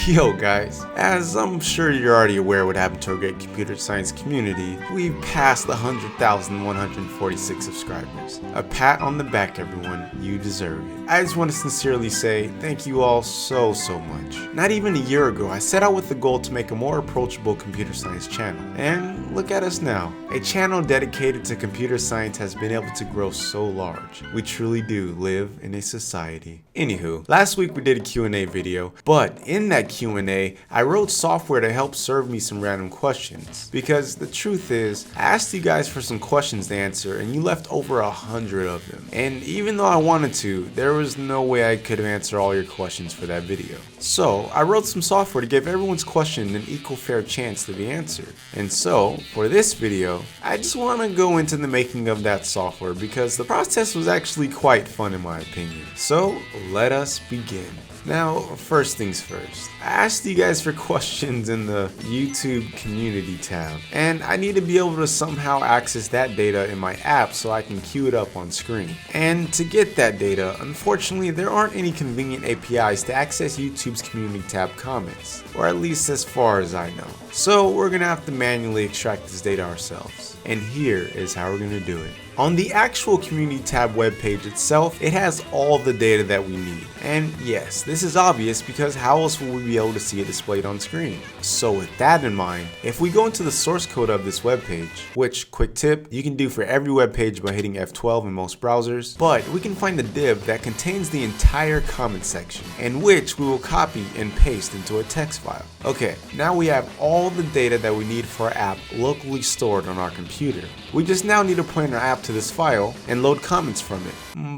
Yo guys, as I'm sure you're already aware what happened to our great computer science community, we've passed the 100,146 subscribers. A pat on the back everyone, you deserve it. I just want to sincerely say thank you all so much. Not even a year ago, I set out with the goal to make a more approachable computer science channel. And look at us now. A channel dedicated to computer science has been able to grow so large. We truly do live in a society. Anywho, last week we did a Q&A video, but in that Q&A, I wrote software to help serve me some random questions. Because the truth is, I asked you guys for some questions to answer and you left over 100 of them. And even though I wanted to, there was no way I could answer all your questions for that video. So I wrote some software to give everyone's question an equal fair chance to be answered. And so, for this video, I just want to go into the making of that software because the process was actually quite fun in my opinion. So let us begin. Now, first things first, I asked you guys for questions in the YouTube community tab, and I need to be able to somehow access that data in my app so I can queue it up on screen. And to get that data, unfortunately, there aren't any convenient APIs to access YouTube's community tab comments, or at least as far as I know. So we're gonna have to manually extract this data ourselves. And here is how we're gonna do it. On the actual community tab webpage itself, it has all the data that we need. And yes, this is obvious because how else will we be able to see it displayed on screen? So with that in mind, if we go into the source code of this webpage, which, quick tip, you can do for every webpage by hitting F12 in most browsers, but we can find the div that contains the entire comment section, and which we will copy and paste into a text file. Okay, now we have all the data that we need for our app locally stored on our computer. We just now need to point our app to this file and load comments from it.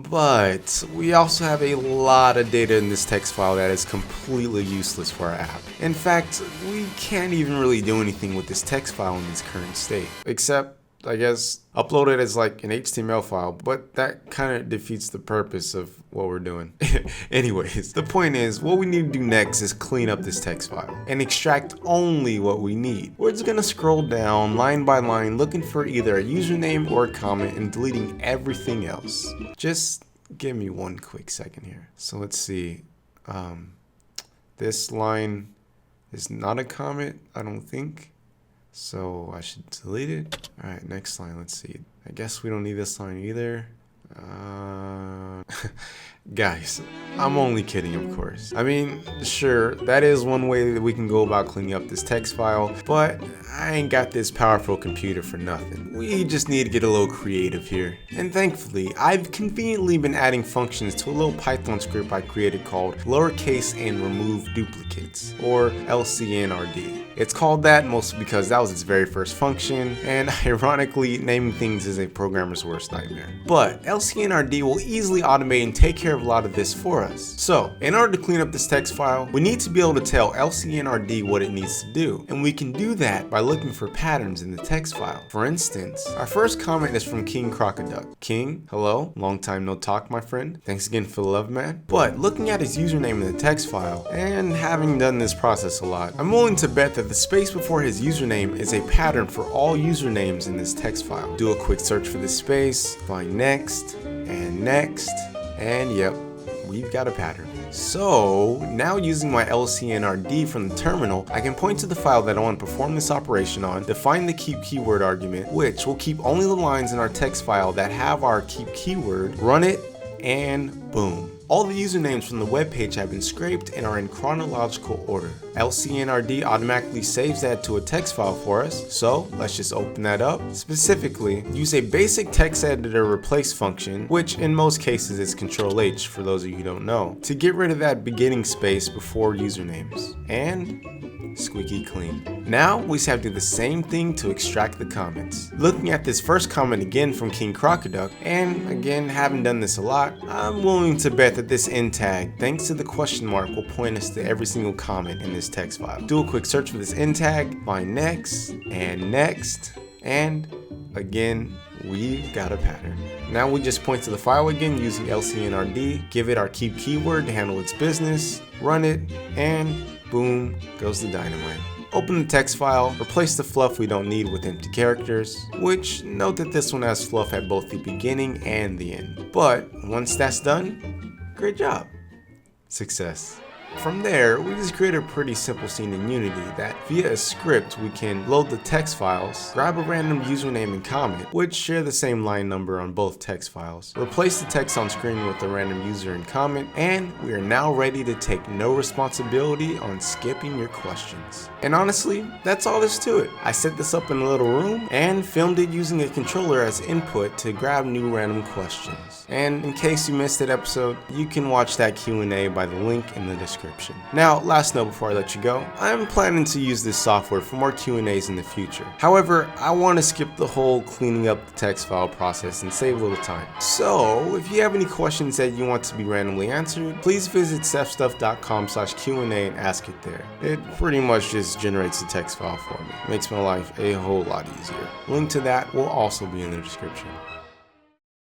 But we also have a lot of data in this text file that is completely useless for our app. In fact, we can't even really do anything with this text file in its current state, except I guess upload it as like an HTML file, but that kind of defeats the purpose of what we're doing. Anyways, the point is, what we need to do next is clean up this text file and extract only what we need. We're just gonna scroll down line by line looking for either a username or a comment and deleting everything else. Just give me one quick second here. So let's see. This line is not a comment, I don't think. So I should delete it. All right, next line, let's see. I guess we don't need this line either. Guys, I'm only kidding, of course. I mean, sure, that is one way that we can go about cleaning up this text file, but I ain't got this powerful computer for nothing. We just need to get a little creative here. And thankfully, I've conveniently been adding functions to a little Python script I created called lowercase and remove duplicates, or LCNRD. It's called that mostly because that was its very first function, and ironically, naming things is a programmer's worst nightmare. But LCNRD will easily automate and take care of a lot of this for us. So, in order to clean up this text file, we need to be able to tell LCNRD what it needs to do, and we can do that by looking for patterns in the text file. For instance, our first comment is from King Crocoduck. King, hello, long time no talk, my friend. Thanks again for the love, man. But looking at his username in the text file, and having done this process a lot, I'm willing to bet that the space before his username is a pattern for all usernames in this text file. Do a quick search for this space, find next, and yep, we've got a pattern. So now using my LCNRD from the terminal, I can point to the file that I want to perform this operation on, define the keep keyword argument, which will keep only the lines in our text file that have our keep keyword, run it, and boom. All the usernames from the web page have been scraped and are in chronological order. LCNRD automatically saves that to a text file for us, so let's just open that up. Specifically, use a basic text editor replace function, which in most cases is Ctrl-H for those of you who don't know, to get rid of that beginning space before usernames. And squeaky clean. Now we just have to do the same thing to extract the comments. Looking at this first comment again from King Crocoduck, and again having done this a lot, I'm willing to bet that this end tag, thanks to the question mark, will point us to every single comment in this text file. Do a quick search for this end tag, find next, and again, we've got a pattern. Now we just point to the file again using LCNRD, give it our keep keyword to handle its business, run it, and boom goes the dynamite. Open the text file, replace the fluff we don't need with empty characters, which note that this one has fluff at both the beginning and the end. But once that's done, great job. Success. From there, we just create a pretty simple scene in Unity that via a script we can load the text files, grab a random username and comment, which share the same line number on both text files, replace the text on screen with the random user and comment, and we are now ready to take no responsibility on skipping your questions. And honestly, that's all there's to it. I set this up in a little room and filmed it using a controller as input to grab new random questions. And in case you missed that episode, you can watch that Q&A by the link in the description. Now, last note before I let you go, I'm planning to use this software for more Q&As in the future. However, I want to skip the whole cleaning up the text file process and save a little time. So, if you have any questions that you want to be randomly answered, please visit sefstuff.com/Q&A and ask it there. It pretty much just generates the text file for me. Makes my life a whole lot easier. Link to that will also be in the description.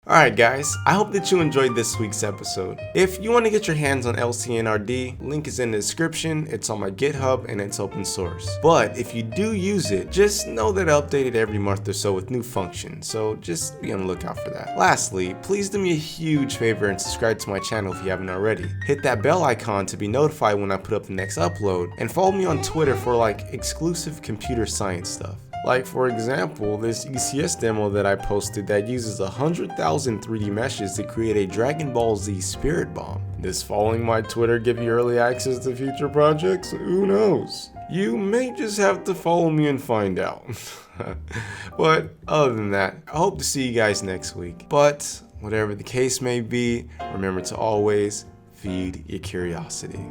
Alright guys, I hope that you enjoyed this week's episode. If you want to get your hands on LCNRD, link is in the description, it's on my GitHub, and it's open source. But if you do use it, just know that I update it every month or so with new functions, so just be on the lookout for that. Lastly, please do me a huge favor and subscribe to my channel if you haven't already. Hit that bell icon to be notified when I put up the next upload, and follow me on Twitter for like exclusive computer science stuff. Like for example, this ECS demo that I posted that uses 100,000 3D meshes to create a Dragon Ball Z spirit bomb. Does following my Twitter give you early access to future projects? Who knows? You may just have to follow me and find out. But other than that, I hope to see you guys next week. But whatever the case may be, remember to always feed your curiosity.